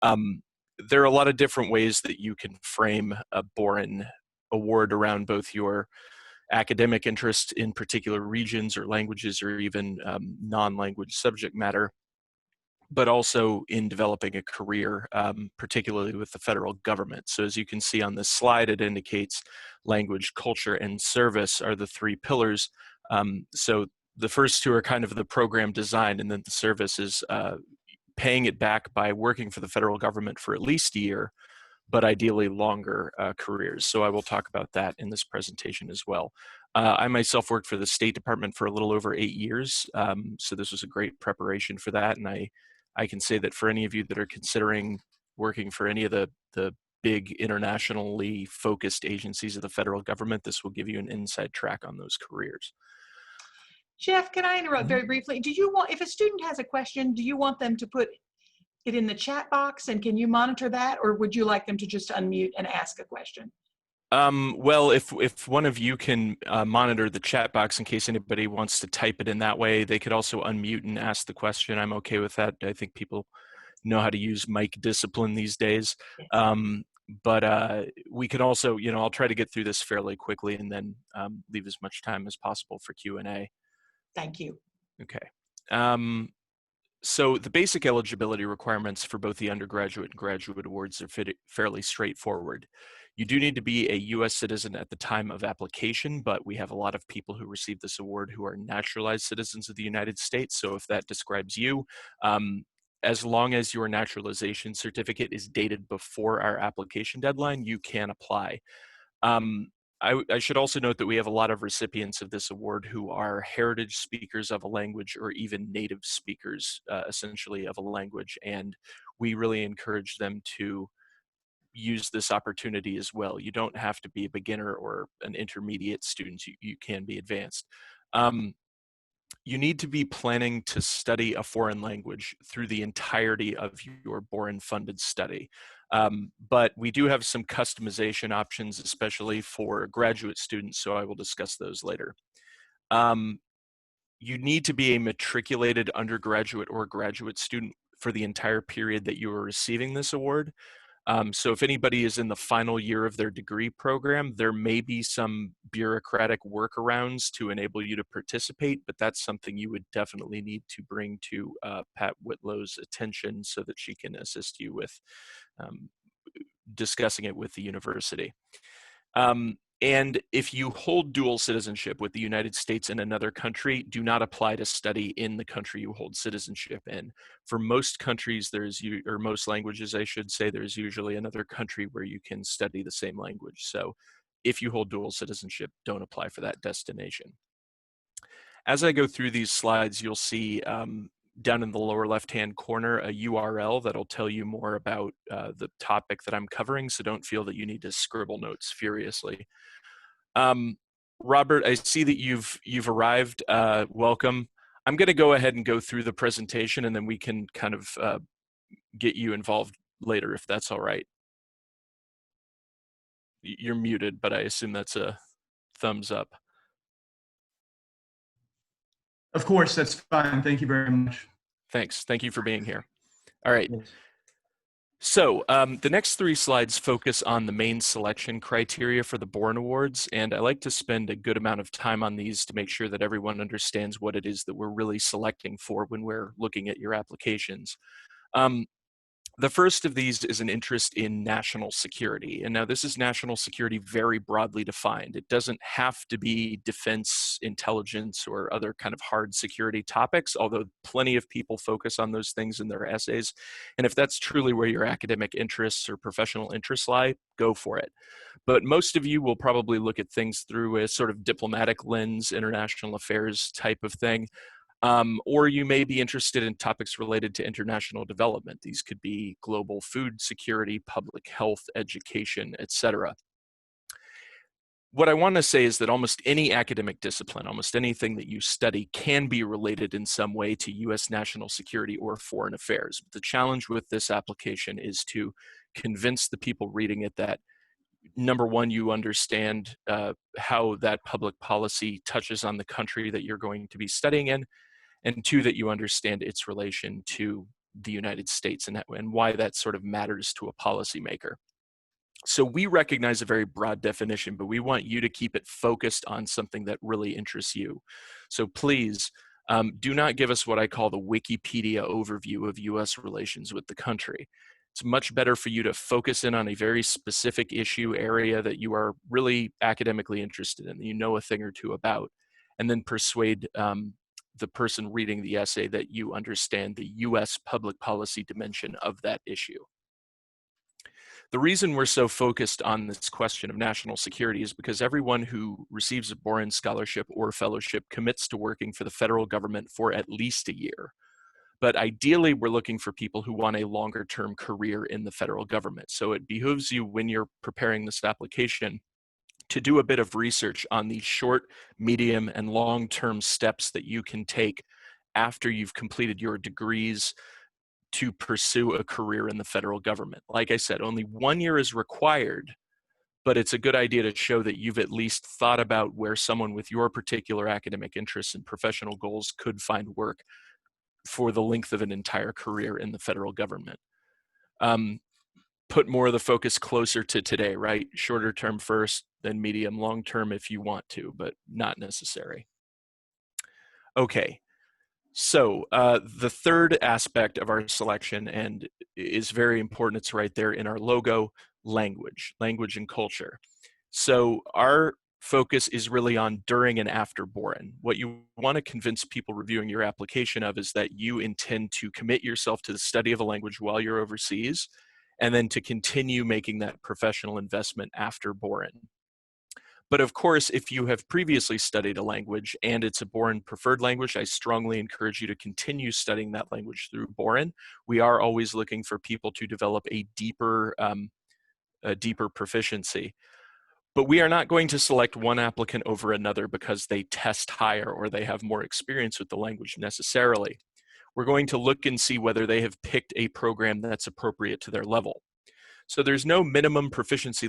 There are a lot of different ways that you can frame a Boren award around both your academic interest in particular regions or languages or even non-language subject matter, but also in developing a career, particularly with the federal government. So as you can see on this slide, it indicates language, culture, and service are the three pillars. So the first two are kind of the program design, and then the service is paying it back by working for the federal government for at least a year, but ideally longer careers. So I will talk about that in this presentation as well. I myself worked for the State Department for a little over 8 years, so this was a great preparation for that, and I can say that for any of you that are considering working for any of the big internationally focused agencies of the federal government, this will give you an inside track on those careers. Jeff, can I interrupt very briefly? Do you want, if a student has a question, do you want them to put it in the chat box, and can you monitor that, or would you like them to just unmute and ask a question? Well, if one of you can monitor the chat box in case anybody wants to type it in that way, they could also unmute and ask the question. I'm okay with that. I think people know how to use mic discipline these days. But we can also, I'll try to get through this fairly quickly and then leave as much time as possible for Q&A. Thank you. Okay. So the basic eligibility requirements for both the undergraduate and graduate awards are fairly straightforward. You do need to be a US citizen at the time of application, but we have a lot of people who receive this award who are naturalized citizens of the United States. So if that describes you, as long as your naturalization certificate is dated before our application deadline, you can apply. I should also note that we have a lot of recipients of this award who are heritage speakers of a language or even native speakers, essentially, of a language, and we really encourage them to use this opportunity as well. You don't have to be a beginner or an intermediate student. You can be advanced. You need to be planning to study a foreign language through the entirety of your Boren-funded study. But we do have some customization options, especially for graduate students, so I will discuss those later. You need to be a matriculated undergraduate or graduate student for the entire period that you are receiving this award. So if anybody is in the final year of their degree program, there may be some bureaucratic workarounds to enable you to participate, but that's something you would definitely need to bring to Pat Whitlow's attention so that she can assist you with discussing it with the university. And if you hold dual citizenship with the United States and another country, do not apply to study in the country you hold citizenship in. For most countries, or most languages, I should say, there's usually another country where you can study the same language. So if you hold dual citizenship, don't apply for that destination. As I go through these slides, you'll see down in the lower left-hand corner a URL that'll tell you more about the topic that I'm covering, so don't feel that you need to scribble notes furiously. Robert, I see that you've arrived. Welcome. I'm going to go ahead and go through the presentation, and then we can kind of get you involved later, if that's all right. You're muted, but I assume that's a thumbs up. Of course, that's fine. Thank you very much. Thanks. Thank you for being here. All right. Yes. So the next three slides focus on the main selection criteria for the Boren Awards, and I like to spend a good amount of time on these to make sure that everyone understands what it is that we're really selecting for when we're looking at your applications. The first of these is an interest in national security. And now this is national security very broadly defined. It doesn't have to be defense, intelligence, or other kind of hard security topics, although plenty of people focus on those things in their essays. And if that's truly where your academic interests or professional interests lie, go for it. But most of you will probably look at things through a sort of diplomatic lens, international affairs type of thing. Or you may be interested in topics related to international development. These could be global food security, public health, education, etc. What I want to say is that almost any academic discipline, almost anything that you study can be related in some way to US national security or foreign affairs. But the challenge with this application is to convince the people reading it that, number one, you understand how that public policy touches on the country that you're going to be studying in, and two, that you understand its relation to the United States and why that sort of matters to a policymaker. So we recognize a very broad definition, but we want you to keep it focused on something that really interests you. So please do not give us what I call the Wikipedia overview of US relations with the country. It's much better for you to focus in on a very specific issue area that you are really academically interested in, that you know a thing or two about, and then persuade the person reading the essay that you understand the US public policy dimension of that issue. The reason we're so focused on this question of national security is because everyone who receives a Boren scholarship or fellowship commits to working for the federal government for at least a year. But ideally, we're looking for people who want a longer term career in the federal government. So it behooves you, when you're preparing this application, to do a bit of research on the short, medium, and long-term steps that you can take after you've completed your degrees to pursue a career in the federal government. Like I said, only 1 year is required, but it's a good idea to show that you've at least thought about where someone with your particular academic interests and professional goals could find work for the length of an entire career in the federal government. Put more of the focus closer to today, right? Shorter term first, then medium, long term if you want to, but not necessary. Okay, so the third aspect of our selection, and is very important, it's right there in our logo, language and culture. So our focus is really on during and after Boren. What you want to convince people reviewing your application of is that you intend to commit yourself to the study of a language while you're overseas, and then to continue making that professional investment after Boren. But of course, if you have previously studied a language and it's a Boren preferred language, I strongly encourage you to continue studying that language through Boren. We are always looking for people to develop a deeper proficiency. But we are not going to select one applicant over another because they test higher or they have more experience with the language necessarily. We're going to look and see whether they have picked a program that's appropriate to their level. So there's no minimum proficiency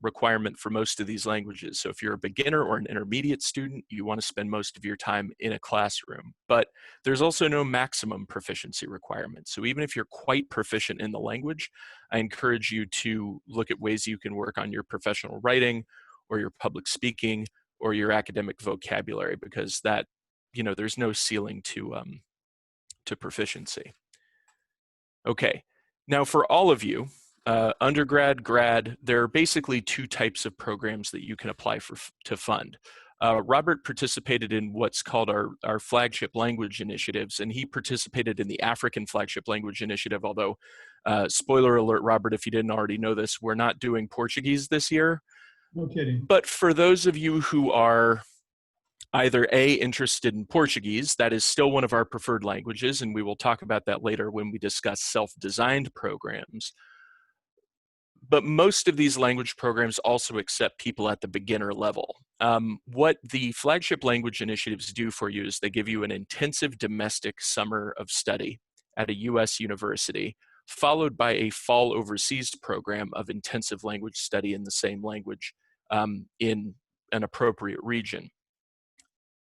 requirement for most of these languages. So if you're a beginner or an intermediate student, you want to spend most of your time in a classroom. But there's also no maximum proficiency requirement. So even if you're quite proficient in the language, I encourage you to look at ways you can work on your professional writing or your public speaking or your academic vocabulary, because that, there's no ceiling to proficiency. Okay, now for all of you, undergrad, grad, there are basically two types of programs that you can apply to fund. Robert participated in what's called our flagship language initiatives, and he participated in the African flagship language initiative, although, spoiler alert, Robert, if you didn't already know this, we're not doing Portuguese this year. No kidding. But for those of you who are either A, interested in Portuguese, that is still one of our preferred languages, and we will talk about that later when we discuss self-designed programs. But most of these language programs also accept people at the beginner level. What the flagship language initiatives do for you is they give you an intensive domestic summer of study at a US university, followed by a fall overseas program of intensive language study in the same language in an appropriate region.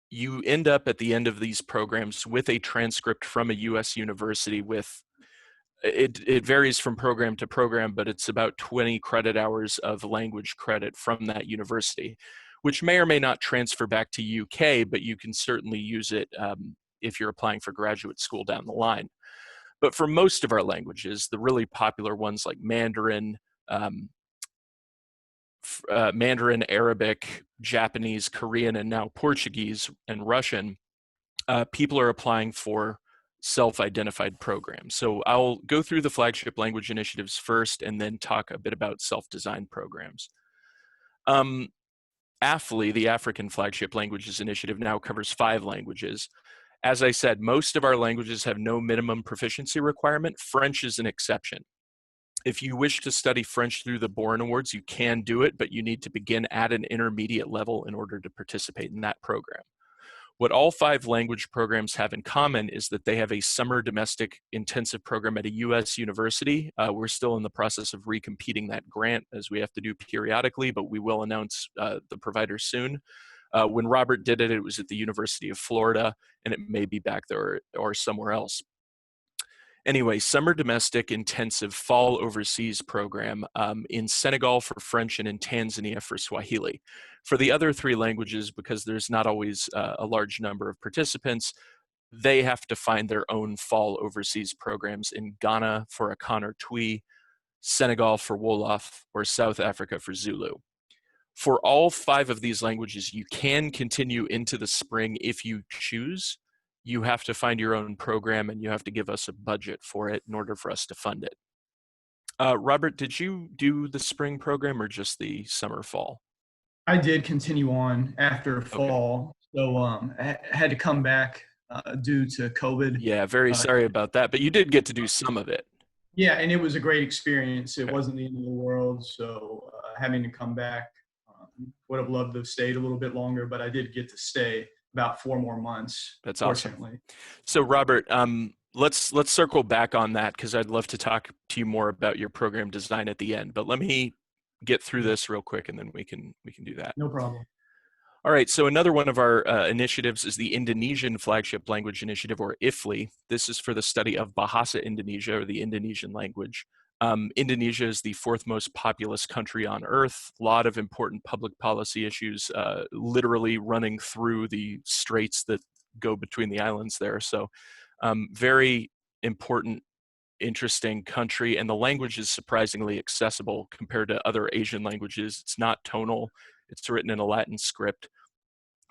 You end up at the end of these programs with a transcript from a US university with, it varies from program to program, but it's about 20 credit hours of language credit from that university, which may or may not transfer back to UK, but you can certainly use it if you're applying for graduate school down the line. But for most of our languages, the really popular ones like Mandarin, Arabic, Japanese, Korean, and now Portuguese and Russian, people are applying for self-identified programs. So I'll go through the flagship language initiatives first and then talk a bit about self-designed programs. AFLI, the African Flagship Languages Initiative, now covers 5 languages. As I said, most of our languages have no minimum proficiency requirement. French is an exception. If you wish to study French through the Boren Awards, you can do it, but you need to begin at an intermediate level in order to participate in that program. What all 5 language programs have in common is that they have a summer domestic intensive program at a US university. We're still in the process of recompeting that grant, as we have to do periodically, but we will announce the provider soon. When Robert did it, it was at the University of Florida, and it may be back there or somewhere else. Anyway, summer domestic intensive, fall overseas program in Senegal for French and in Tanzania for Swahili. For the other 3 languages, because there's not always a large number of participants, they have to find their own fall overseas programs in Ghana for Akan or Twi, Senegal for Wolof, or South Africa for Zulu. For all 5 of these languages, you can continue into the spring if you choose. You have to find your own program and you have to give us a budget for it in order for us to fund it. Robert, did you do the spring program or just the summer fall? I did continue on after Okay. fall, so I had to come back due to COVID. Yeah, very sorry about that, but you did get to do some of it. Yeah, and it was a great experience. It Okay. wasn't the end of the world, so having to come back, would have loved to have stayed a little bit longer, but I did get to stay about 4 more months. That's fortunately. awesome. So Robert, let's circle back on that because I'd love to talk to you more about your program design at the end. But let me get through this real quick, and then we can do that. No problem. All right. So another one of our initiatives is the Indonesian Flagship Language Initiative, or IFLI. This is for the study of Bahasa Indonesia, or the Indonesian language. Indonesia is the 4th most populous country on Earth. A lot of important public policy issues, literally running through the straits that go between the islands there. So very important, interesting country, and the language is surprisingly accessible compared to other Asian languages. It's not tonal. It's written in a Latin script.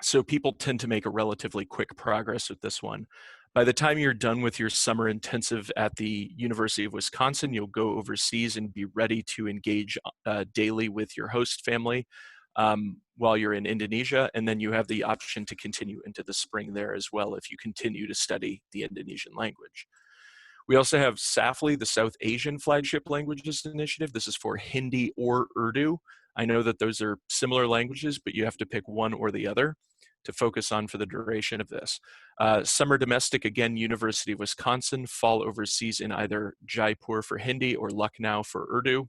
So people tend to make a relatively quick progress with this one. By the time you're done with your summer intensive at the University of Wisconsin, you'll go overseas and be ready to engage daily with your host family while you're in Indonesia. And then you have the option to continue into the spring there as well if you continue to study the Indonesian language. We also have SAFLI, the South Asian Flagship Languages Initiative. This is for Hindi or Urdu. I know that those are similar languages, but you have to pick one or the other to focus on for the duration of this. Summer domestic, again, University of Wisconsin. Fall overseas in either Jaipur for Hindi or Lucknow for Urdu.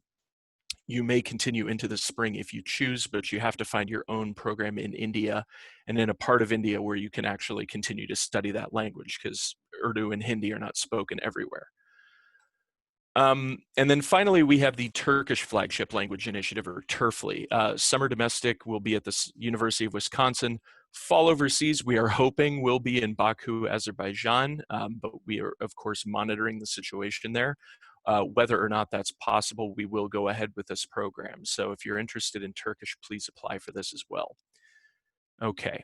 You may continue into the spring if you choose, but you have to find your own program in India and in a part of India where you can actually continue to study that language, because Urdu and Hindi are not spoken everywhere. And then finally, we have the Turkish Flagship Language Initiative, or TURFLI. Summer domestic will be at the University of Wisconsin. Fall overseas, we are hoping will be in Baku, Azerbaijan, but we are, of course, monitoring the situation there. Whether or not that's possible, we will go ahead with this program. So if you're interested in Turkish, please apply for this as well. Okay.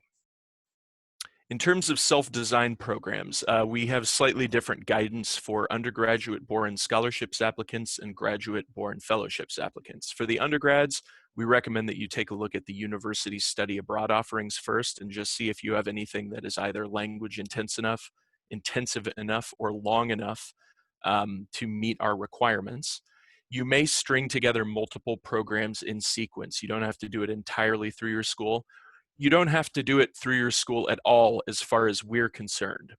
In terms of self-designed programs, we have slightly different guidance for undergraduate Boren scholarships applicants and graduate Boren fellowships applicants. For the undergrads, we recommend that you take a look at the university study abroad offerings first and just see if you have anything that is either language intensive enough, or long enough to meet our requirements. You may string together multiple programs in sequence. You don't have to do it entirely through your school. You don't have to do it through your school at all as far as we're concerned.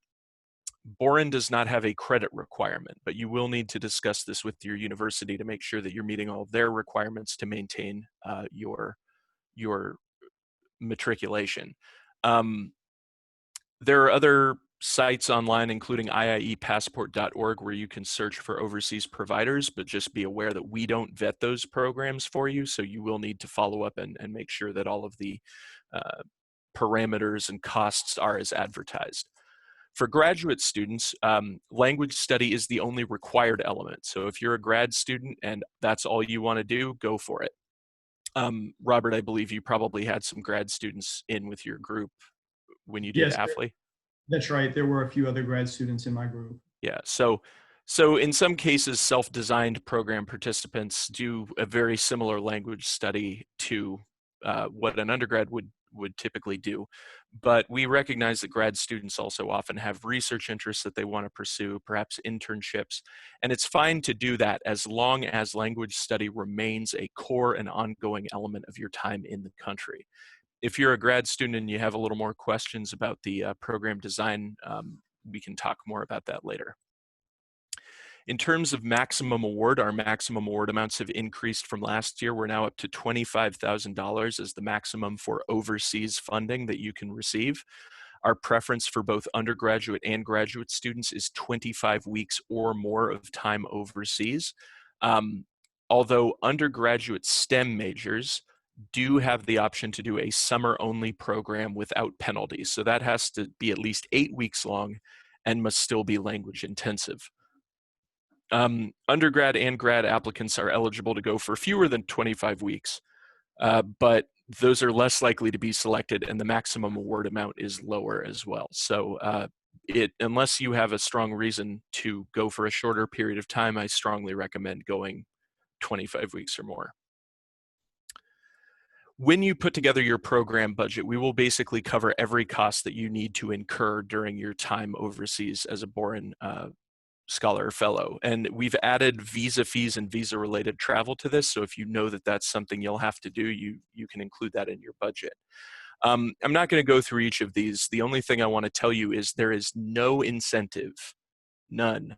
Boren does not have a credit requirement, but you will need to discuss this with your university to make sure that you're meeting all of their requirements to maintain your matriculation. There are other sites online, including IIEpassport.org, where you can search for overseas providers, but just be aware that we don't vet those programs for you, so you will need to follow up and make sure that all of the parameters and costs are as advertised. For graduate students, language study is the only required element. So if you're a grad student and that's all you want to do, go for it. Robert, I believe you probably had some grad students in with your group when you did Yes, AFLI. that's right. There were a few other grad students in my group. Yeah, so in some cases, self-designed program participants do a very similar language study to what an undergrad would typically do. But we recognize that grad students also often have research interests that they want to pursue, perhaps internships, and it's fine to do that as long as language study remains a core and ongoing element of your time in the country. If you're a grad student and you have a little more questions about the program design, we can talk more about that later. In terms of maximum award, our maximum award amounts have increased from last year. We're now up to $25,000 as the maximum for overseas funding that you can receive. Our preference for both undergraduate and graduate students is 25 weeks or more of time overseas. Although undergraduate STEM majors do have the option to do a summer-only program without penalties. So that has to be at least 8 weeks long and must still be language intensive. Undergrad and grad applicants are eligible to go for fewer than 25 weeks, but those are less likely to be selected, and the maximum award amount is lower as well. So unless you have a strong reason to go for a shorter period of time, I strongly recommend going 25 weeks or more. When you put together your program budget, we will basically cover every cost that you need to incur during your time overseas as a Boren scholar or fellow. And we've added visa fees and visa related travel to this. So if you know that that's something you'll have to do, you can include that in your budget. I'm not going to go through each of these. The only thing I want to tell you is there is no incentive, none,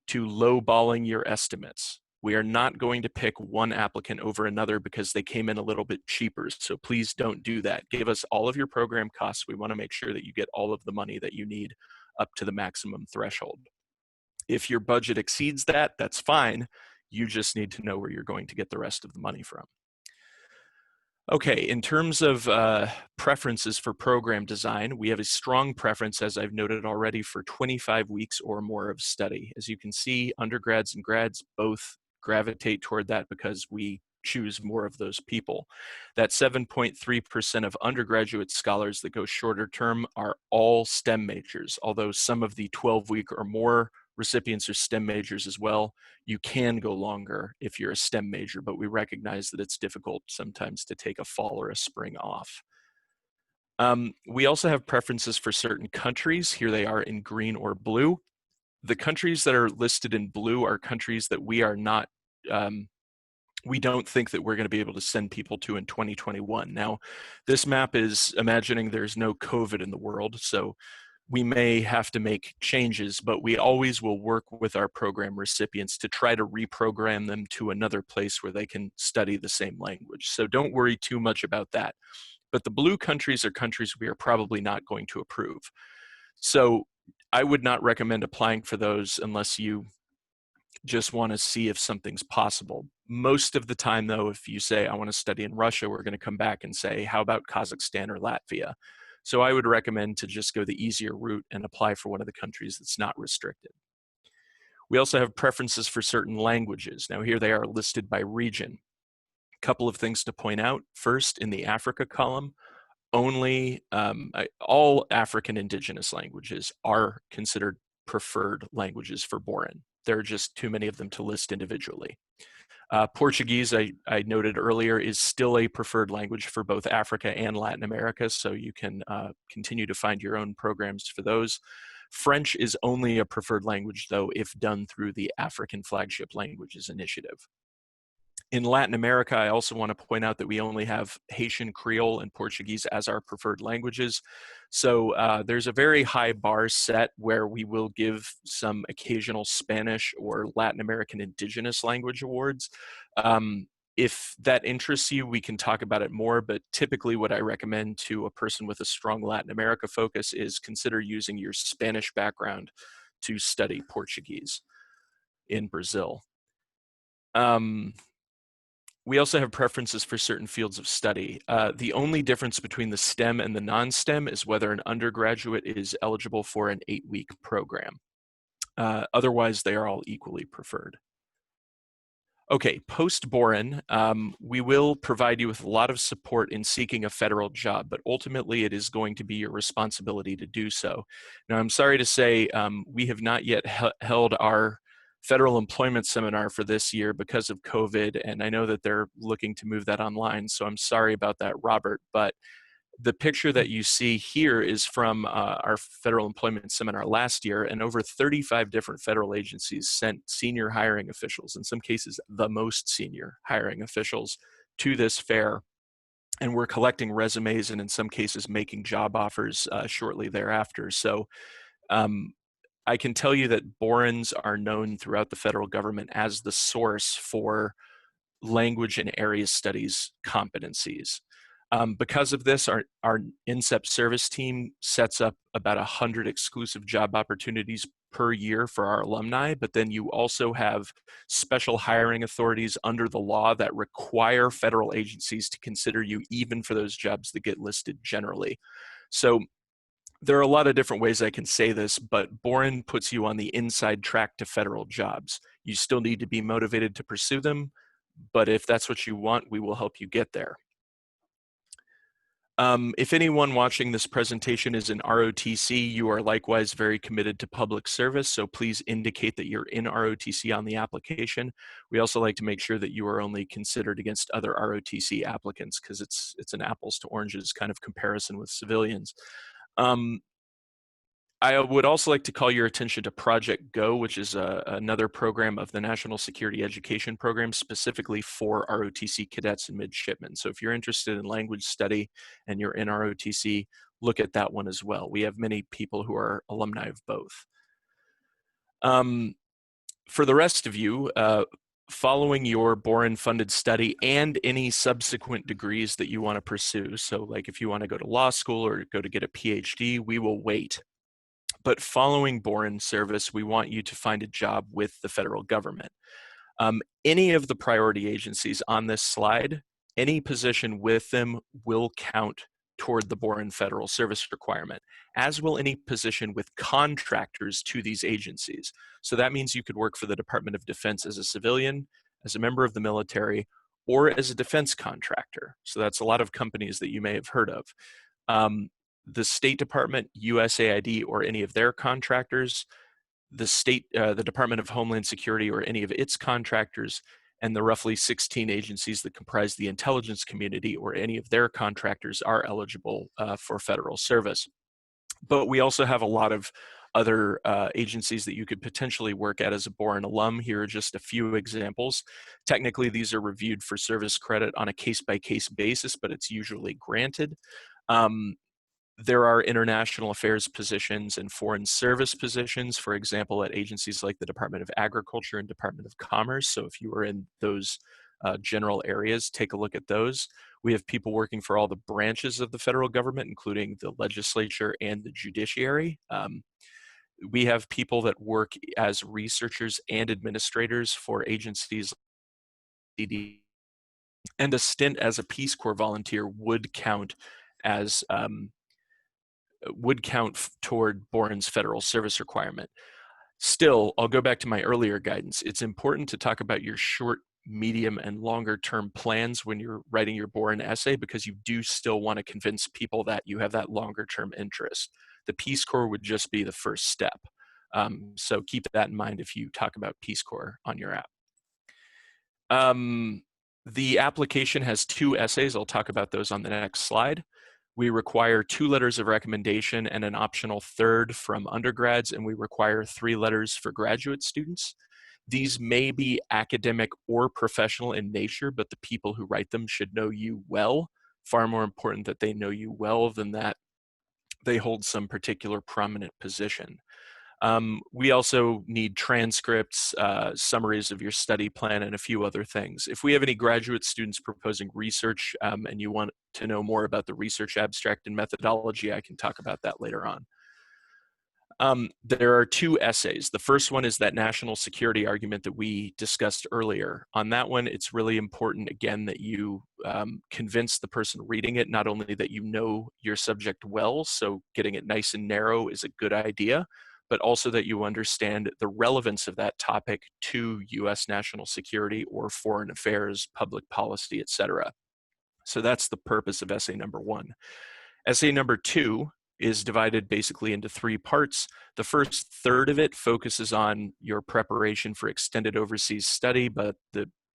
to lowballing your estimates. We are not going to pick one applicant over another because they came in a little bit cheaper. So please don't do that. Give us all of your program costs. We want to make sure that you get all of the money that you need up to the maximum threshold. If your budget exceeds that, that's fine. You just need to know where you're going to get the rest of the money from. Okay, in terms of preferences for program design, we have a strong preference, as I've noted already, for 25 weeks or more of study. As you can see, undergrads and grads both gravitate toward that because we choose more of those people. That 7.3% of undergraduate scholars that go shorter term are all STEM majors, although some of the 12-week or more recipients are STEM majors as well. You can go longer if you're a STEM major, but we recognize that it's difficult sometimes to take a fall or a spring off. We also have preferences for certain countries. Here they are in green or blue. The countries that are listed in blue are countries that we are not, we don't think that we're going to be able to send people to in 2021. Now, this map is imagining there's no COVID in the world, so we may have to make changes, but we always will work with our program recipients to try to reprogram them to another place where they can study the same language. So don't worry too much about that. But the blue countries are countries we are probably not going to approve. So I would not recommend applying for those unless you just want to see if something's possible. Most of the time, though, if you say, I want to study in Russia, we're going to come back and say, how about Kazakhstan or Latvia? So I would recommend to just go the easier route and apply for one of the countries that's not restricted. We also have preferences for certain languages. Now here they are listed by region. A couple of things to point out. First, in the Africa column, only all African indigenous languages are considered preferred languages for Boren. There are just too many of them to list individually. Portuguese, I noted earlier, is still a preferred language for both Africa and Latin America, so you can continue to find your own programs for those. French is only a preferred language, though, if done through the African Flagship Languages Initiative. In Latin America, I also want to point out that we only have Haitian Creole and Portuguese as our preferred languages. So there's a very high bar set where we will give some occasional Spanish or Latin American Indigenous language awards. If that interests you, we can talk about it more, but typically what I recommend to a person with a strong Latin America focus is consider using your Spanish background to study Portuguese in Brazil. We also have preferences for certain fields of study. The only difference between the STEM and the non-STEM is whether an undergraduate is eligible for an 8-week program. Otherwise, they are all equally preferred. Okay, post-Boren, we will provide you with a lot of support in seeking a federal job, but ultimately it is going to be your responsibility to do so. Now, I'm sorry to say we have not yet held our federal employment seminar for this year because of COVID, and I know that they're looking to move that online, so I'm sorry about that, Robert, but the picture that you see here is from our federal employment seminar last year, and over 35 different federal agencies sent senior hiring officials, in some cases the most senior hiring officials, to this fair, and we're collecting resumes and in some cases making job offers shortly thereafter. So I can tell you that Borens are known throughout the federal government as the source for language and area studies competencies. Because of this, our INSEP service team sets up about 100 exclusive job opportunities per year for our alumni, but then you also have special hiring authorities under the law that require federal agencies to consider you even for those jobs that get listed generally. So there are a lot of different ways I can say this, but Boren puts you on the inside track to federal jobs. You still need to be motivated to pursue them, but if that's what you want, we will help you get there. If anyone watching this presentation is in ROTC, you are likewise very committed to public service, so please indicate that you're in ROTC on the application. We also like to make sure that you are only considered against other ROTC applicants because it's an apples to oranges kind of comparison with civilians. I would also like to call your attention to Project Go, which is another program of the National Security Education Program specifically for ROTC cadets and midshipmen. So if you're interested in language study and you're in ROTC, look at that one as well. We have many people who are alumni of both. For the rest of you, following your Boren-funded study and any subsequent degrees that you want to pursue, so like if you want to go to law school or go to get a PhD, we will wait. But following Boren service, we want you to find a job with the federal government. Any of the priority agencies on this slide, any position with them will count toward the Boren federal service requirement, as will any position with contractors to these agencies. So that means you could work for the Department of Defense as a civilian, as a member of the military, or as a defense contractor. So that's a lot of companies that you may have heard of. The State Department, USAID, or any of their contractors, the Department of Homeland Security or any of its contractors, and the roughly 16 agencies that comprise the intelligence community or any of their contractors are eligible for federal service. But we also have a lot of other agencies that you could potentially work at as a Boren alum. Here are just a few examples. Technically, these are reviewed for service credit on a case-by-case basis, but it's usually granted. There are international affairs positions and foreign service positions, for example, at agencies like the Department of Agriculture and Department of Commerce. So if you are in those general areas, take a look at those. We have people working for all the branches of the federal government, including the legislature and the judiciary. We have people that work as researchers and administrators for agencies like DD, and a stint as a Peace Corps volunteer would count as toward Boren's federal service requirement. Still, I'll go back to my earlier guidance. It's important to talk about your short, medium, and longer term plans when you're writing your Boren essay, because you do still want to convince people that you have that longer term interest. The Peace Corps would just be the first step. So keep that in mind if you talk about Peace Corps on your app. The application has 2 essays. I'll talk about those on the next slide. We require 2 letters of recommendation and an optional 3rd from undergrads, and we require 3 letters for graduate students. These may be academic or professional in nature, but the people who write them should know you well. Far more important that they know you well than that they hold some particular prominent position. We also need transcripts, summaries of your study plan, and a few other things. If we have any graduate students proposing research and you want to know more about the research abstract and methodology, I can talk about that later on. There are 2 essays. The first one is that national security argument that we discussed earlier. On that one, it's really important, again, that you convince the person reading it, not only that you know your subject well, so getting it nice and narrow is a good idea, but also that you understand the relevance of that topic to US national security or foreign affairs, public policy, etc. So that's the purpose of essay number 1. Essay number 2 is divided basically into 3 parts. The first third of it focuses on your preparation for extended overseas study, but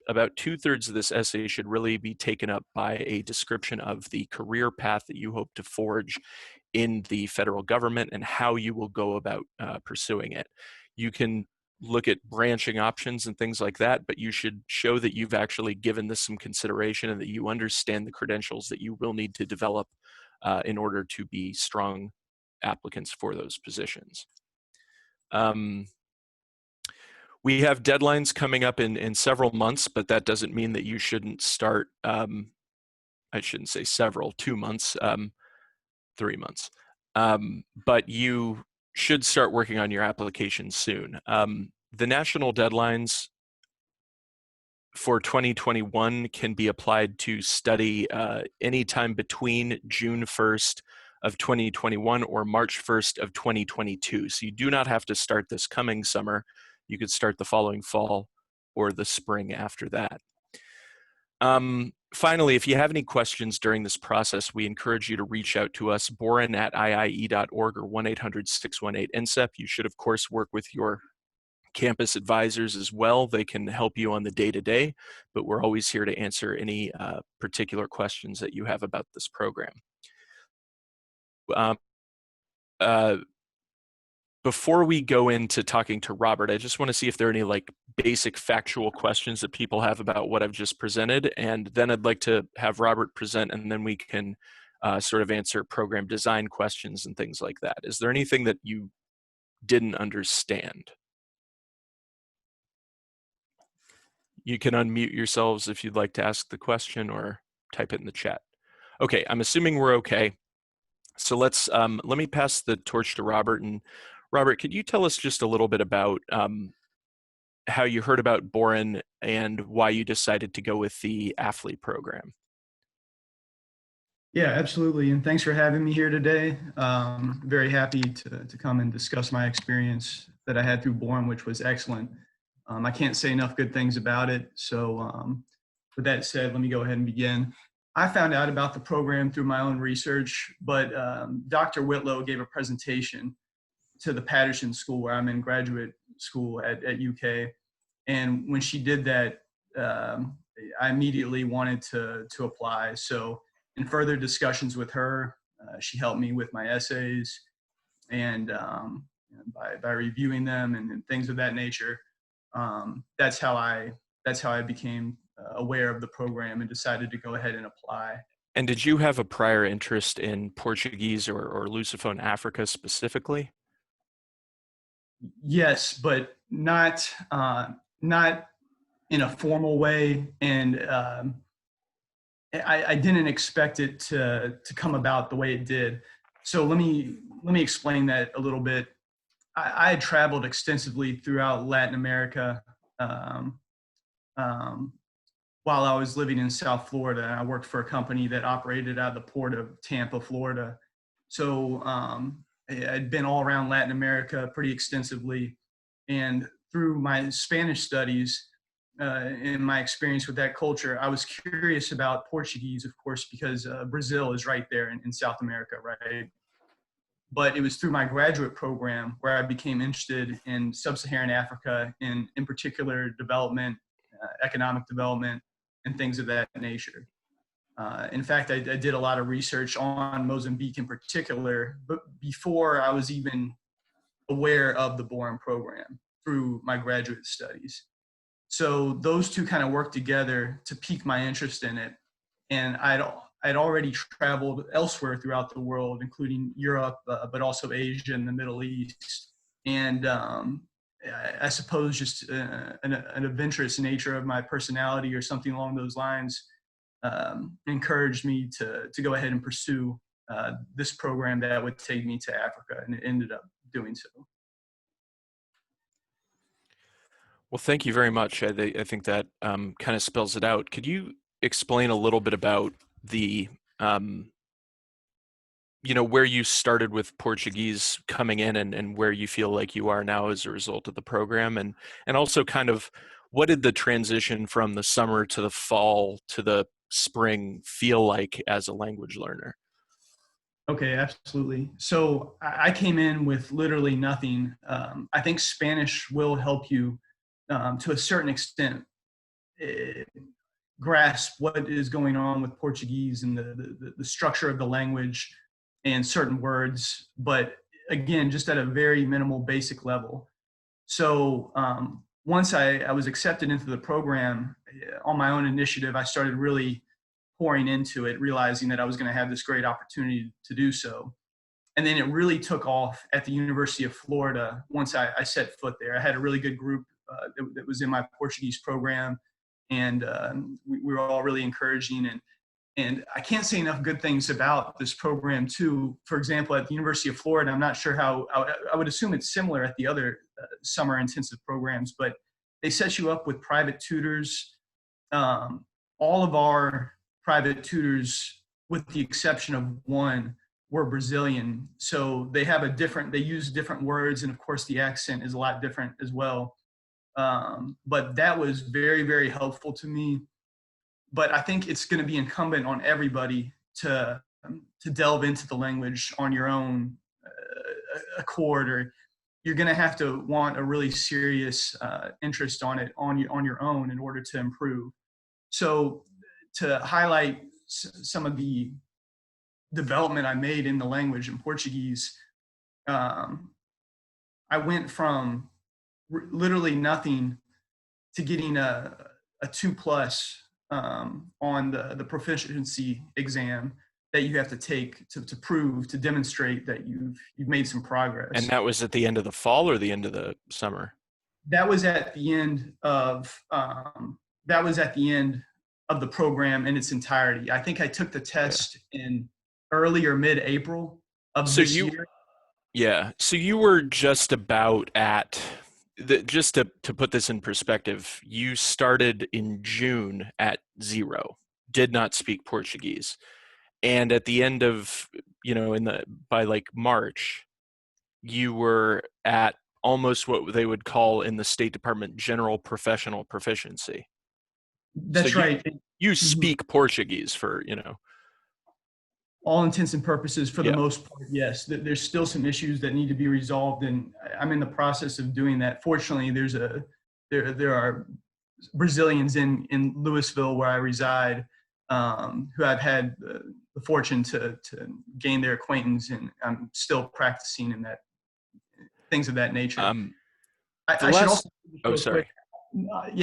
about 2/3 of this essay should really be taken up by a description of the career path that you hope to forge in the federal government and how you will go about pursuing it. You can look at branching options and things like that, but you should show that you've actually given this some consideration and that you understand the credentials that you will need to develop in order to be strong applicants for those positions. We have deadlines coming up in several months, but that doesn't mean that you shouldn't start I shouldn't say several, 2 months, 3 months. But you should start working on your application soon. The national deadlines for 2021 can be applied to study anytime between June 1st of 2021 or March 1st of 2022. So you do not have to start this coming summer. You could start the following fall or the spring after that. Finally, if you have any questions during this process, we encourage you to reach out to us, boren@iie.org or 1-800-618-NCEP. You should, of course, work with your campus advisors as well. They can help you on the day-to-day, but we're always here to answer any particular questions that you have about this program. Before we go into talking to Robert, I just want to see if there are any basic factual questions that people have about what I've just presented, and then I'd like to have Robert present, and then we can sort of answer program design questions and things like that. Is there anything that you didn't understand? You can unmute yourselves if you'd like to ask the question or type it in the chat. Okay, I'm assuming we're okay. So let me pass the torch to Robert. And Robert, could you tell us just a little bit about how you heard about Boren and why you decided to go with the AFLI program? Yeah, absolutely. And thanks for having me here today. Very happy to come and discuss my experience that I had through Boren, which was excellent. I can't say enough good things about it. So with that said, let me go ahead and begin. I found out about the program through my own research, but Dr. Whitlow gave a presentation to the Patterson School where I'm in graduate school at UK. And when she did that, I immediately wanted to apply. So in further discussions with her, she helped me with my essays, and by reviewing them and things of that nature, that's how I became aware of the program and decided to go ahead and apply. And did you have a prior interest in Portuguese or Lusophone Africa specifically? Yes, but not in a formal way, and I didn't expect it to come about the way it did. So let me explain that a little bit. I had traveled extensively throughout Latin America while I was living in South Florida. I worked for a company that operated out of the port of Tampa, Florida. So I'd been all around Latin America pretty extensively. And through my Spanish studies and my experience with that culture, I was curious about Portuguese, of course, because Brazil is right there in South America, right? But it was through my graduate program where I became interested in sub-Saharan Africa, in particular development, economic development, and things of that nature. In fact, I did a lot of research on Mozambique in particular, but before I was even aware of the Boren program through my graduate studies. So those two kind of worked together to pique my interest in it. And I'd already traveled elsewhere throughout the world, including Europe, but also Asia and the Middle East. And I suppose just an adventurous nature of my personality or something along those lines encouraged me to go ahead and pursue this program that would take me to Africa, and it ended up doing so. Well, thank you very much. I think that kind of spells it out. Could you explain a little bit about the, where you started with Portuguese coming in and where you feel like you are now as a result of the program, and also kind of what did the transition from the summer to the fall to the spring feel like as a language learner? Okay, absolutely. So I came in with literally nothing. I think Spanish will help you to a certain extent grasp what is going on with Portuguese and the structure of the language and certain words, but again, just at a very minimal basic level. So once I was accepted into the program on my own initiative, I started really pouring into it, realizing that I was going to have this great opportunity to do so. And then it really took off at the University of Florida once I set foot there. I had a really good group that was in my Portuguese program, and we were all really encouraging. And And I can't say enough good things about this program too. For example, at the University of Florida, I'm not sure how, I would assume it's similar at the other summer intensive programs, but they set you up with private tutors. All of our private tutors, with the exception of one, were Brazilian. So they have they use different words. And of course the accent is a lot different as well. But that was very, very helpful to me. But I think it's going to be incumbent on everybody to delve into the language on your own accord, or you're going to have to want a really serious interest on it on your own in order to improve. So to highlight some of the development I made in the language in Portuguese, I went from literally nothing to getting a 2+ on the proficiency exam that you have to take to prove, to demonstrate that you've made some progress. And that was at the end of the fall or the end of the summer? That was at the end of the program in its entirety. I think I took the test in early or mid-April of this year. Yeah. So you were just about at just to put this in perspective, you started in June at 0, did not speak Portuguese. And at the end of, by like March, you were at almost what they would call in the State Department general professional proficiency. That's right. You speak Portuguese for, all intents and purposes for the most part, yes. There's still some issues that need to be resolved, and I'm in the process of doing that. Fortunately, there are Brazilians in Louisville, where I reside, who I've had the fortune to gain their acquaintance, and I'm still practicing in that, things of that nature. I should also, sorry.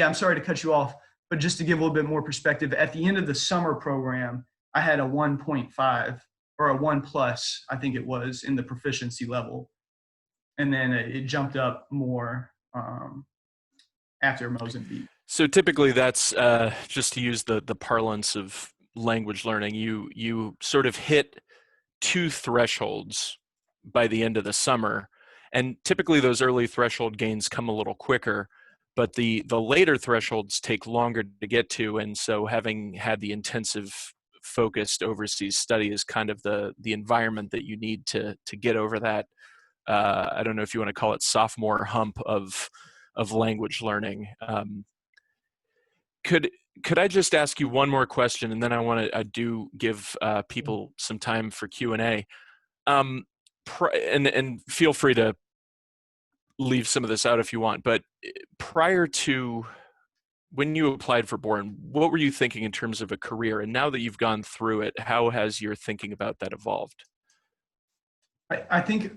I'm sorry to cut you off, but just to give a little bit more perspective, at the end of the summer program, I had a 1.5 or a 1+, I think it was, in the proficiency level. And then it jumped up more after Mozambique. So typically that's just to use the parlance of language learning, you sort of hit 2 thresholds by the end of the summer. And typically those early threshold gains come a little quicker, but the later thresholds take longer to get to. And so having had the intensive focused overseas study is kind of the environment that you need to get over that. I don't know if you want to call it sophomore hump of language learning. Could I just ask you one more question, and then I do give people some time for Q&A. And feel free to leave some of this out if you want, but prior to when you applied for Boren, what were you thinking in terms of a career? And now that you've gone through it, how has your thinking about that evolved? I think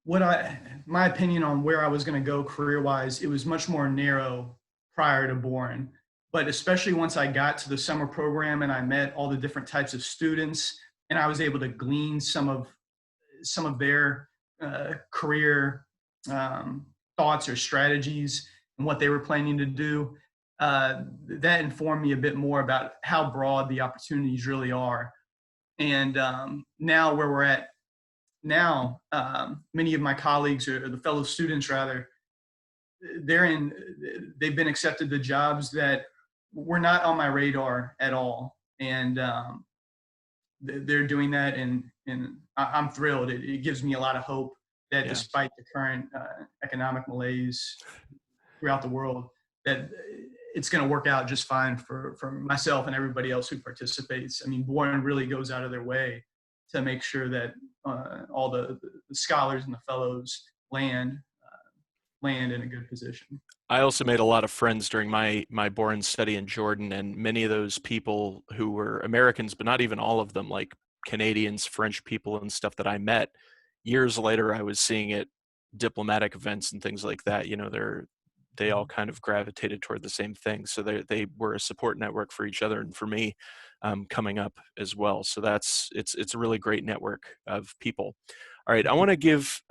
my opinion on where I was going to go career-wise, it was much more narrow prior to Boren. But especially once I got to the summer program and I met all the different types of students, and I was able to glean some of their career thoughts or strategies and what they were planning to do, that informed me a bit more about how broad the opportunities really are. And now where we're at now, many of my colleagues, or the fellow students rather, they've been accepted to jobs that were not on my radar at all. And they're doing that, and I'm thrilled. It gives me a lot of hope that despite the current economic malaise throughout the world, that it's going to work out just fine for myself and everybody else who participates. I mean, Boren really goes out of their way to make sure that all the scholars and the fellows land in a good position. I also made a lot of friends during my Boren study in Jordan, and many of those people who were Americans, but not even all of them, like Canadians, French people and stuff that I met, years later I was seeing at diplomatic events and things like that. They all kind of gravitated toward the same thing. So they were a support network for each other and for me coming up as well. So it's a really great network of people. All right, I want to give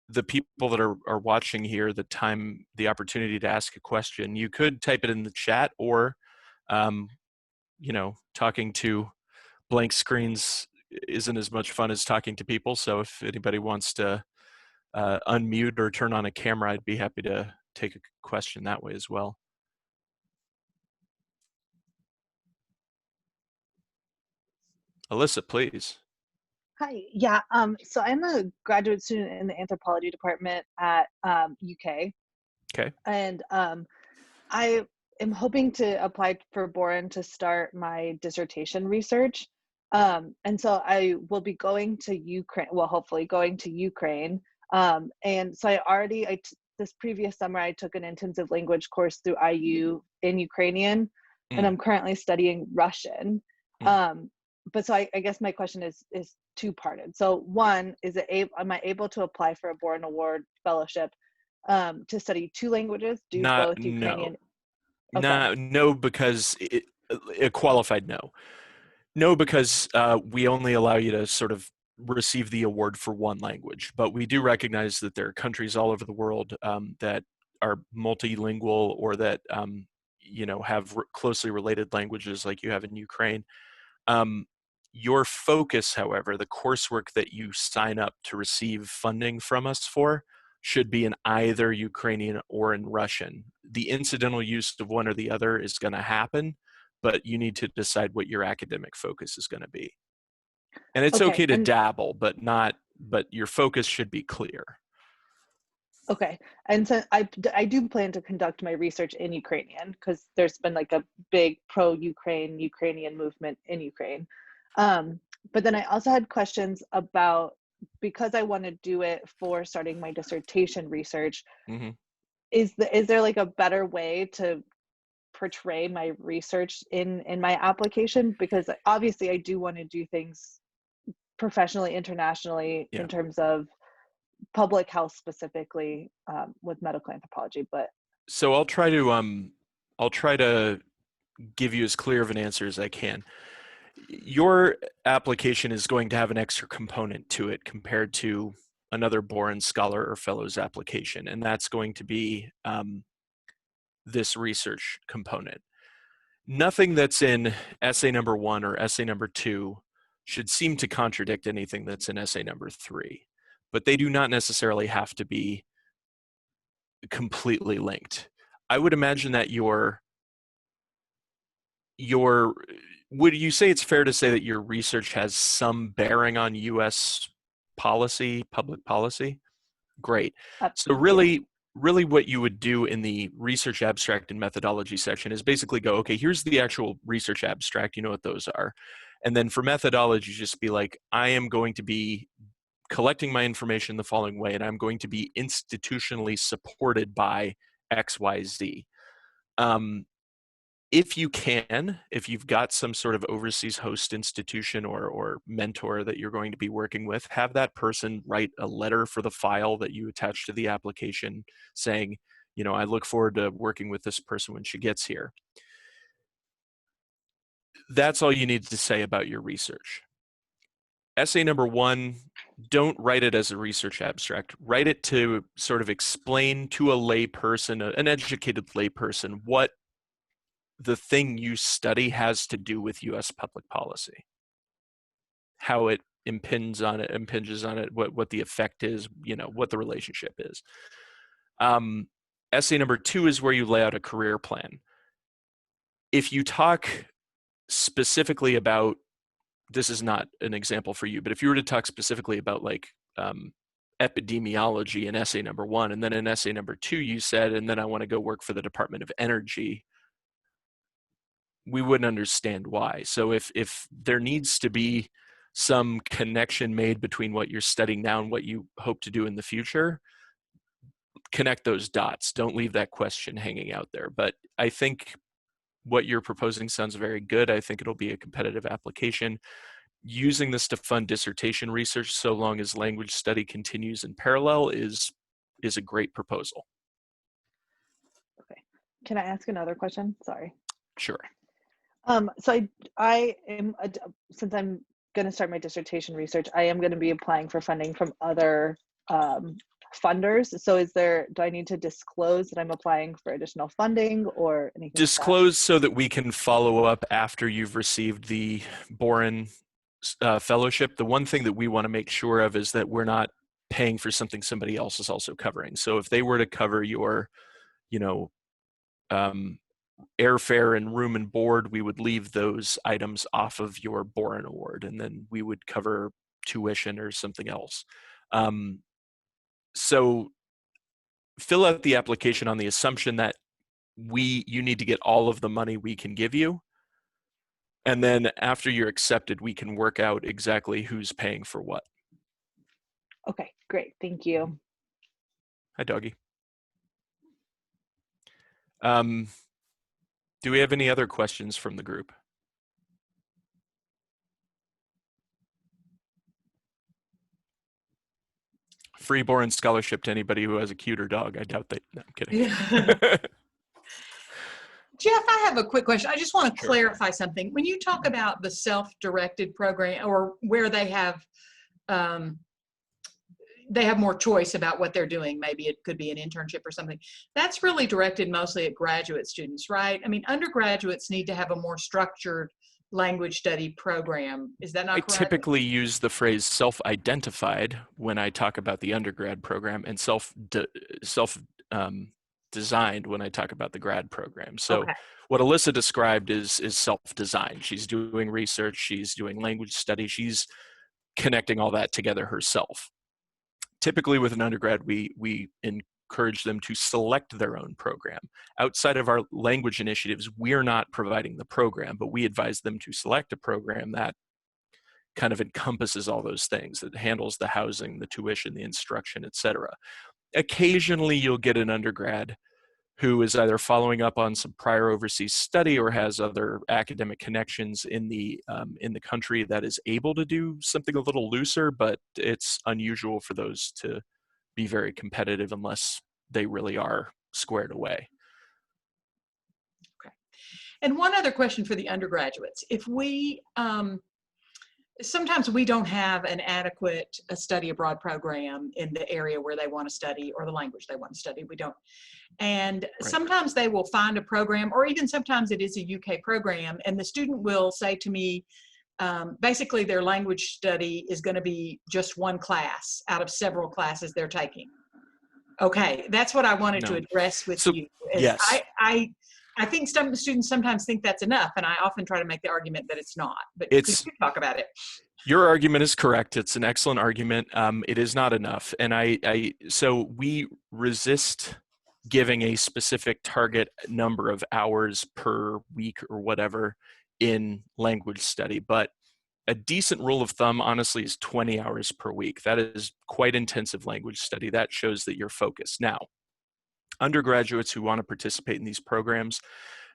the people that are watching here the opportunity to ask a question. You could type it in the chat, or Um, you know, talking to blank screens isn't as much fun as talking to people. So if anybody wants to unmute or turn on a camera, I'd be happy to take a question that way as well. Alyssa, please. Hi. Yeah. So I'm a graduate student in the anthropology department at UK, Okay. and I am hoping to apply for Boren to start my dissertation research. And so I will be going to Ukraine. Well, hopefully going to Ukraine. And so this previous summer I took an intensive language course through IU in Ukrainian, and I'm currently studying Russian. But so I guess my question is two-parted. So one, am I able to apply for a Boren Award fellowship to study two languages, do both Ukrainian? Okay. No, because a qualified no. No, because we only allow you to sort of receive the award for one language, but we do recognize that there are countries all over the world that are multilingual or that have closely related languages like you have in Ukraine. Your focus, however, the coursework that you sign up to receive funding from us for should be in either Ukrainian or in Russian. The incidental use of one or the other is going to happen, but you need to decide what your academic focus is going to be. And it's okay to dabble, but your focus should be clear. Okay. And so I do plan to conduct my research in Ukrainian because there's been like a big Ukrainian movement in Ukraine. But then I also had questions about, because I want to do it for starting my dissertation research, is there like a better way to portray my research in my application? Because obviously I do want to do things professionally, internationally, in terms of public health specifically, with medical anthropology. But so I'll try to give you as clear of an answer as I can. Your application is going to have an extra component to it compared to another Boren Scholar or Fellows application, and that's going to be this research component. Nothing that's in essay number 1 or essay number 2 should seem to contradict anything that's in essay number 3, but they do not necessarily have to be completely linked. I would imagine that would you say it's fair to say that your research has some bearing on U.S. policy, public policy? Great. So really what you would do in the research abstract and methodology section is basically go, okay, here's the actual research abstract, you know what those are. And then for methodology, just be like, I am going to be collecting my information the following way, and I'm going to be institutionally supported by X, Y, Z. If you've got some sort of overseas host institution or mentor that you're going to be working with, have that person write a letter for the file that you attach to the application saying, I look forward to working with this person when she gets here. That's all you need to say about your research. Essay number 1, don't write it as a research abstract. Write it to sort of explain to a layperson, an educated layperson, what the thing you study has to do with U.S. public policy, how it impinges on it, what the effect is, what the relationship is. Essay number 2 is where you lay out a career plan. If you talk specifically about, this is not an example for you, but if you were to talk specifically about like epidemiology in essay number 1, and then in essay number 2 you said, and then I want to go work for the Department of Energy, we wouldn't understand why. So if there needs to be some connection made between what you're studying now and what you hope to do in the future, connect those dots. Don't leave that question hanging out there. But I think what you're proposing sounds very good. I think it'll be a competitive application. Using this to fund dissertation research so long as language study continues in parallel is a great proposal. Okay. Can I ask another question? Sorry. Sure. So I am, since I'm going to start my dissertation research, I am going to be applying for funding from other funders. So do I need to disclose that I'm applying for additional funding or anything like that? Disclose so that we can follow up after you've received the Boren fellowship. The one thing that we want to make sure of is that we're not paying for something somebody else is also covering. So if they were to cover your, you know, airfare and room and board, we would leave those items off of your Boren award, and then we would cover tuition or something else. So fill out the application on the assumption that you need to get all of the money we can give you. And then after you're accepted, we can work out exactly who's paying for what. Okay, great. Thank you. Hi, doggy. Do we have any other questions from the group? Free Boren scholarship to anybody who has a cuter dog. I doubt that. No, I'm kidding. Jeff, I have a quick question. I just want to Sure. clarify something. When you talk about the self-directed program, or where they have more choice about what they're doing, maybe it could be an internship or something, that's really directed mostly at graduate students, right? I mean, undergraduates need to have a more structured language study program. Is that not I correct? typically use the phrase self-identified when I talk about the undergrad program, and self-designed when I talk about the grad program. So Okay. what Alyssa described is self-designed. She's doing research, she's doing language study, she's connecting all that together herself. Typically with an undergrad, we encourage them to select their own program. Outside of our language initiatives, we're not providing the program, but we advise them to select a program that kind of encompasses all those things, that handles the housing, the tuition, the instruction, etc. Occasionally, you'll get an undergrad who is either following up on some prior overseas study or has other academic connections in the country that is able to do something a little looser, but it's unusual for those to be very competitive unless they really are squared away. Okay. And one other question for the undergraduates. If we, sometimes we don't have an adequate study abroad program in the area where they want to study or the language they want to study. We don't. And sometimes they will find a program, or even sometimes it is a UK program, and the student will say to me, basically their language study is going to be just one class out of several classes they're taking. Okay, that's what I wanted to address with you. Yes. I think some students sometimes think that's enough, and I often try to make the argument that it's not. But could you talk about it? Your argument is correct. It's an excellent argument. It is not enough, and so we resist giving a specific target number of hours per week or whatever in language study, but a decent rule of thumb, honestly, is 20 hours per week. That is quite intensive language study. That shows that you're focused. Now, undergraduates who want to participate in these programs,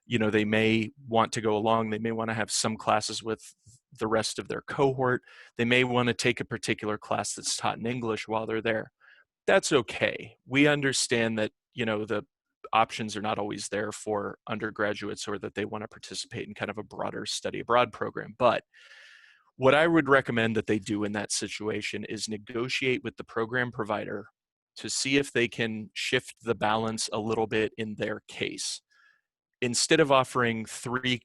you know, they may want to go along. They may want to have some classes with the rest of their cohort. They may want to take a particular class that's taught in English while they're there. That's okay. We understand that, you know, the options are not always there for undergraduates, or that they want to participate in kind of a broader study abroad program. But what I would recommend that they do in that situation is negotiate with the program provider to see if they can shift the balance a little bit in their case. Instead of offering three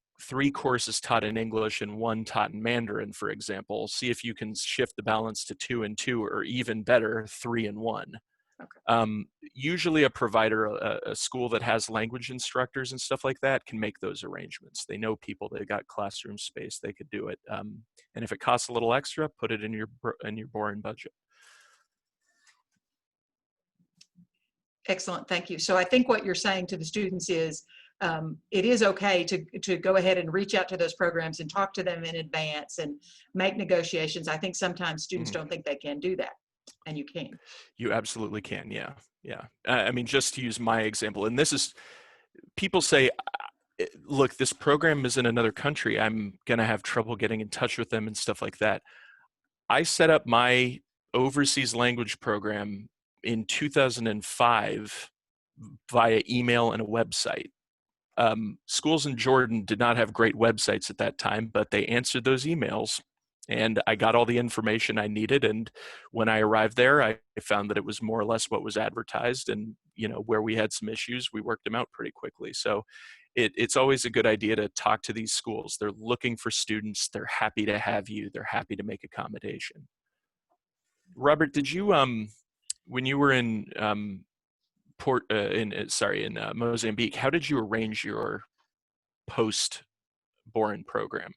courses taught in English and one taught in Mandarin, for example, see if you can shift the balance to 2 and 2, or even better, 3 and 1. Okay. Usually a provider, a school that has language instructors and stuff like that, can make those arrangements. They know people, they've got classroom space, they could do it. And if it costs a little extra, put it in your Boren budget. Excellent, thank you. So I think what you're saying to the students is, it is okay to go ahead and reach out to those programs and talk to them in advance and make negotiations. I think sometimes students don't think they can do that, and you can. You absolutely can, yeah. I mean, just to use my example, and this is, people say, look, this program is in another country. I'm going to have trouble getting in touch with them and stuff like that. I set up my overseas language program in 2005 via email and a website. Schools in Jordan did not have great websites at that time, but they answered those emails And I got all the information I needed. And when I arrived there, I found that it was more or less what was advertised. And, you know, where we had some issues, we worked them out pretty quickly. So it's always a good idea to talk to these schools. They're looking for students. They're happy to have you. They're happy to make accommodation. Robert, did you, when you were in Mozambique, how did you arrange your post Boren program,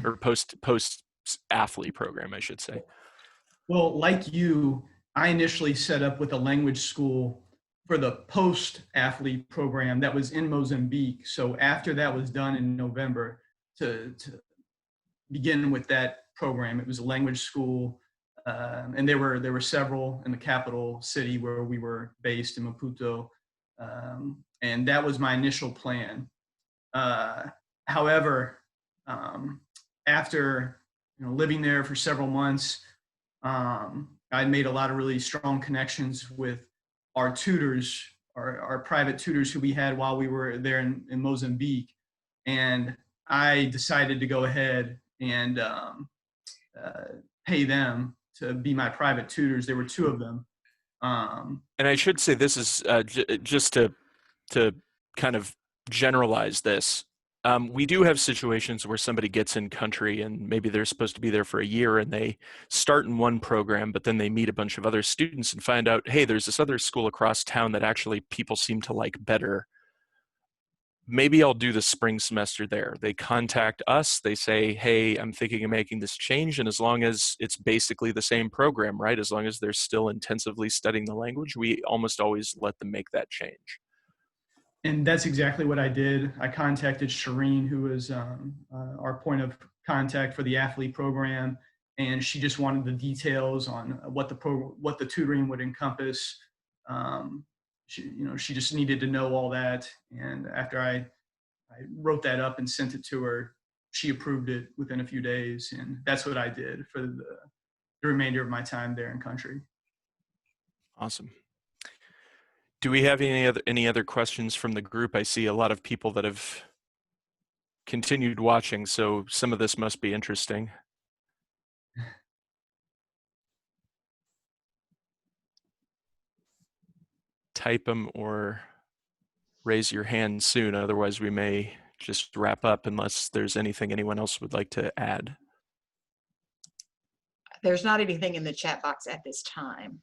or post athlete program, I should say? Well, like you, I initially set up with a language school for the post athlete program that was in Mozambique. So after that was done in November, to begin with that program, it was a language school, and there were several in the capital city where we were based in Maputo, and that was my initial plan. However, after living there for several months, I made a lot of really strong connections with our tutors, our private tutors who we had while we were there in Mozambique, and I decided to go ahead and pay them to be my private tutors. There were two of them. And I should say, this is just to kind of generalize this. We do have situations where somebody gets in country and maybe they're supposed to be there for a year and they start in one program, but then they meet a bunch of other students and find out, hey, there's this other school across town that actually people seem to like better. Maybe I'll do the spring semester there. They contact us, they say, hey, I'm thinking of making this change. And as long as it's basically the same program, right? As long as they're still intensively studying the language, we almost always let them make that change. And that's exactly what I did. I contacted Shireen, who was our point of contact for the athlete program, and she just wanted the details on what the tutoring would encompass. She just needed to know all that, and after I wrote that up and sent it to her, she approved it within a few days, and that's what I did for the remainder of my time there in country. Awesome. Do we have any other questions from the group? I see a lot of people that have continued watching, so some of this must be interesting. Type them or raise your hand soon, otherwise we may just wrap up unless there's anything anyone else would like to add. There's not anything in the chat box at this time.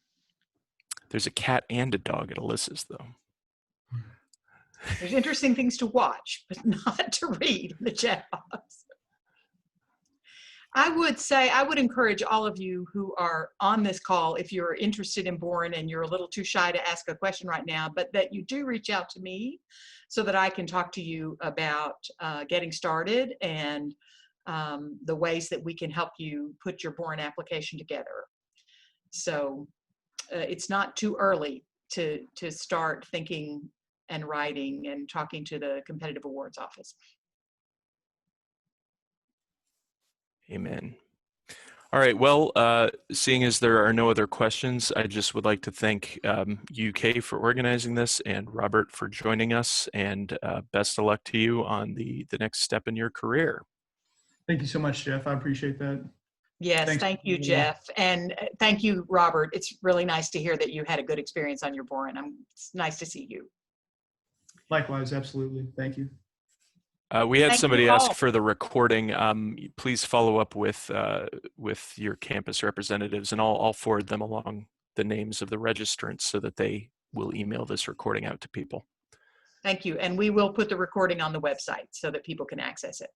There's a cat and a dog at Alyssa's, though. There's interesting things to watch, but not to read in the chat box. I would encourage all of you who are on this call, if you're interested in Boren and you're a little too shy to ask a question right now, but that you do reach out to me so that I can talk to you about getting started and the ways that we can help you put your Boren application together. So it's not too early to start thinking and writing and talking to the Competitive Awards Office. Amen. All right, well, seeing as there are no other questions, I just would like to thank UK for organizing this and Robert for joining us, and best of luck to you on the next step in your career. Thank you so much, Jeff. I appreciate that. Yes, thank you, Jeff. And thank you, Robert. It's really nice to hear that you had a good experience on your Boren. It's nice to see you. Likewise, absolutely. Thank you. We had somebody ask for the recording. Please follow up with your campus representatives, and I'll forward them along the names of the registrants so that they will email this recording out to people. Thank you. And we will put the recording on the website so that people can access it.